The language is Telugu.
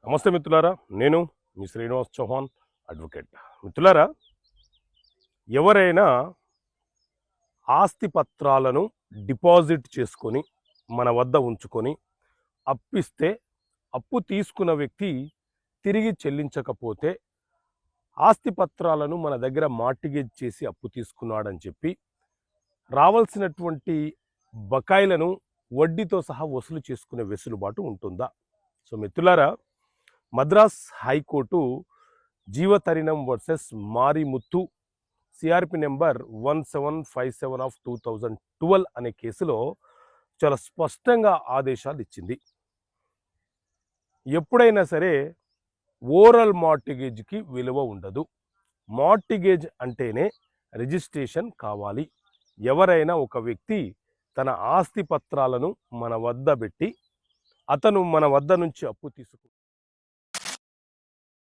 నమస్తే మిత్రులారా, నేను మీ శ్రీనివాస్ చౌహాన్ అడ్వకేట్. మిత్రులారా, ఎవరైనా ఆస్తి పత్రాలను డిపాజిట్ చేసుకొని మన వద్ద ఉంచుకొని అప్పిస్తే అప్పు తీసుకున్న వ్యక్తి తిరిగి చెల్లించకపోతే ఆస్తి పత్రాలను మన దగ్గర మార్టిగేజ్ చేసి అప్పు తీసుకున్నాడని చెప్పి రావాల్సినటువంటి బకాయిలను వడ్డీతో సహా వసూలు చేసుకునే వెసులుబాటు ఉంటుందా? సో మిత్రులారా, మద్రాస్ హైకోర్టు జీవతరిణం versus Marimuthu CRP number 1757 of 2012 అనే కేసులో చాలా స్పష్టంగా ఆదేశాలు ఇచ్చింది. ఎప్పుడైనా సరే ఓరల్ మార్టిగేజ్కి విలువ ఉండదు. మార్టిగేజ్ అంటేనే రిజిస్ట్రేషన్ కావాలి. ఎవరైనా ఒక వ్యక్తి తన ఆస్తి పత్రాలను మన వద్ద పెట్టి అతను మన వద్ద నుంచి అప్పు తీసుకు